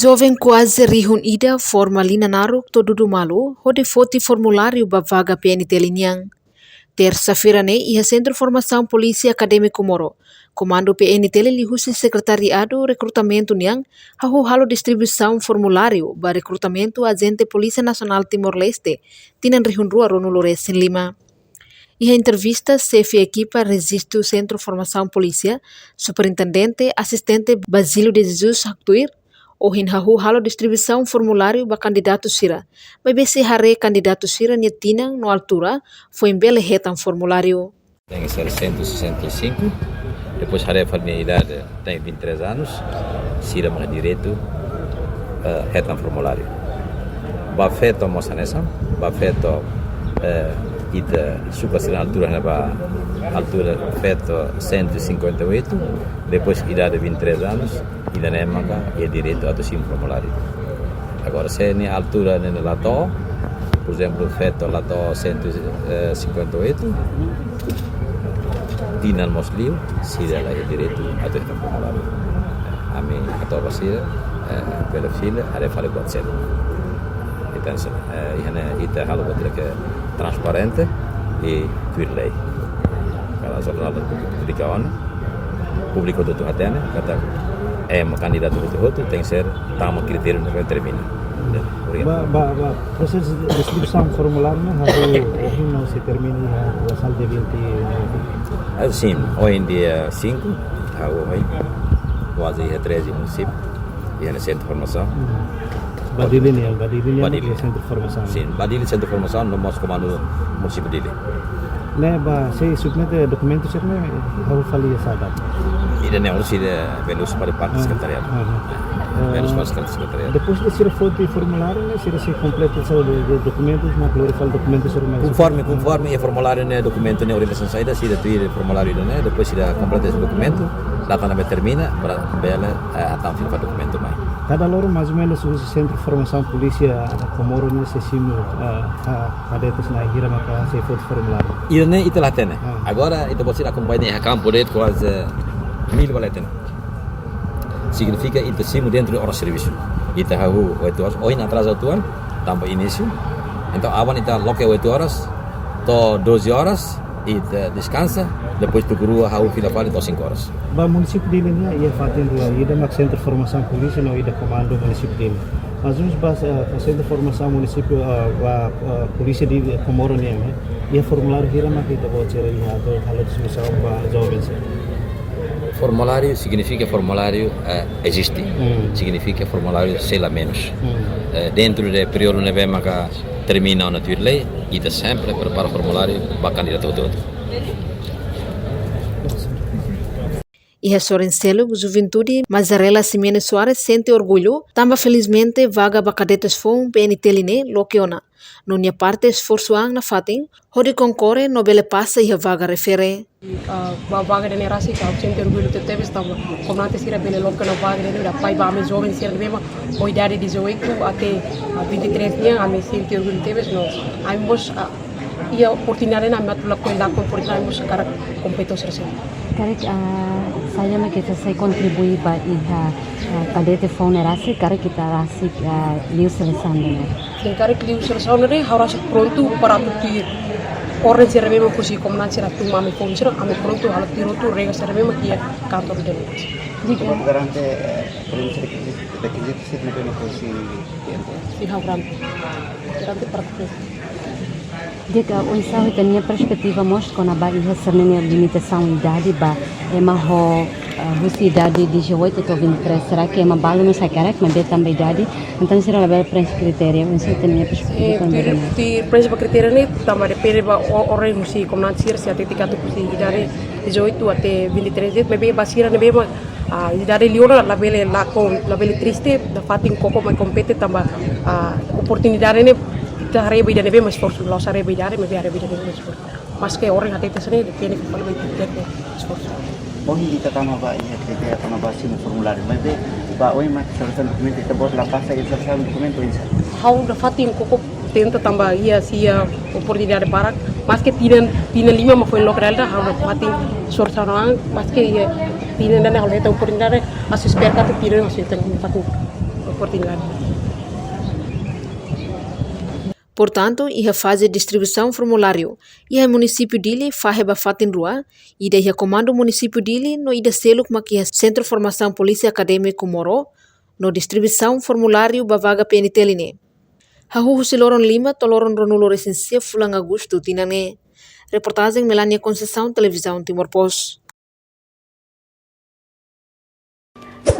jovem quase rihun ida formalina naruk todo malu hode foti formulário ba vaga PNT Linhang. Terça-feira ia Centro de Formação Polícia Acadêmico Moro. Comando PNT lihusi Secretariado Recrutamento Niang hahu halo distribuição formulário ba recrutamento agente Polícia Nacional Timor-Leste tinan rihun rua Ronulores em Lima. Ia entrevista chefe equipa Registro Centro de Formação Polícia, Superintendente Assistente Basílio de Jesus Haktuir, ohin hahu halo distribuição formulário ba candidato sira. Bebe se hare candidato sira tinang no altura foi embele retam formulário. Tem 165, depois hare a minha idade tem 23 anos, sira mais direito, retam formulário. Bafeto moçanessa, bafeto ita suka sira altura na altura feto 158, depois idade 23 anos, ida nemaga e direito a sim formulário. Agora se ni altura na lato, por exemplo, feto lato 158, tinal moslio, sira la direito a sim formulário. A mim atau basira pela fila are fale quatro. Então, ita halo que transparente e lei. Kalau jornal publikawan, publiko itu hatene kata candidato itu tem que ser tamo critério não termina. Proses distribuição formulário hoje não se termina a sal de 20. Sim, hoje em dia 5, hoje quase 13 municípios e na centro de formação. Badili é centro de formação. Sim, Badili centro de formação no nosso comando município dele. Leva se submete documentos sir ne how falia sada. Ida ne harus ida velus para parte secretariado. Velus para secretariado. Depois de ser foto formulário ne se completa de documentos na glorificar documentos sir mais. Conforme o formulário ne documento ne orientação saída se ida tuir formulário ne depois se completa esse documento data na termina para bela até o fim do documento mais. Cada loro mais ou menos o centro de formação polícia Comoro nesse simo cadetes na hira maka se foto formulário. Irne itulah tene. Agora itu pode ser acompanhar a campo de quase 1000 valetene. Significa itu simo dentro de hora serviço. Itu hahu 8 horas. Hoje atrás atual tambah início. Então awan itu loke 8 horas, to 12 horas e descansa. Depois tu guru hahu fila fala to 5 horas. Ba município dele né ia fazendo ida na centro de formação polícia não ida comando município dele. Mas uns centro de formação município polícia de Comoro né ia formulário hira mas kita pode ser ia do halo distribuição para jovens. Formulário significa formulário existe. Significa formulário sela menos. Dentro do período neve maka termina na tua lei e sempre prepara formulário para candidato todo. Ia Sorencelo, Juventude, Mazarela Simene Soares sente orgulho, também felizmente vaga bacadetes fom PNT Line, Lokeona. Nunia parte esforço na fatin, hori concorre nobele passa e vaga refere. Vaga de nerasi que sente orgulho de teves tava, como antes era bele loca na vaga de da pai ba me jovem ser mesmo, o idade de 18 até 23 anos, a me sente orgulho de teves no. Ambos ia oportunidade na matula com da comportar ambos cara competência assim. Karek saya me kita saya kontribui ba iha kadete phone rasi karek kita rasi liu seleção né. Karek liu seleção né harus pronto para tutir orang ser mesmo fosse como não será tu mami phone será ame pronto halo tiro tu rega ser mesmo que kantor dele. Digo garante requisito se não tem fosse Fiha garante para Diga, o ensaio da minha perspectiva mostra que na Bahia a limitação de idade ba é uma idade de 18 até 23. Será que é uma bala não sai carec, mas também idade? Então será uma bela critério, o ensaio da minha perspectiva também. Di prinsip critério ni tambah depende ba orang mesti como não ser se até tingkat tu idade 18 até 23, maybe basira ni bema idade liora la bele triste da fatin koko mai compete tambah oportunidade ni Harap beda nebe mas force lo sare beda me be harap beda nebe mas force mas ke orang hati tesane depende ke kalau beda mas force oh kita tama ba ini kita tama ba sino formulário mas be ba oi mas seleção documento kita bot la passa e seleção documento isso how da fatin koko tenta tambah ia sia oportunidade para mas que tinan lima ma foi local da how da fatin sorsanang mas que ia tinan dan hal eta oportunidade as esperta que tinan as fatin oportunidade. Portanto, ia fazer distribuição formulário. Ia município dele faheba fatin rua, ida ia comando município dele no ida selo como que Centro de Formação Polícia Acadêmico Moro, no distribuição formulário ba vaga PNT line. Hahu Siloron Lima, toloron Ronulo Recensia Fulang Agosto, tinane. Reportagem Melania Conceição, Televisão Timor Post.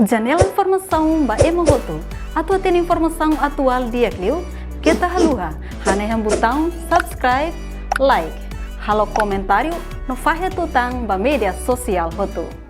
Janela Informação ba Emogoto. Atua tem informação atual dia Clio. Kita haluha, haneham botão subscribe, like, halo comentário no Fahia Tutang ba media sosial hotu.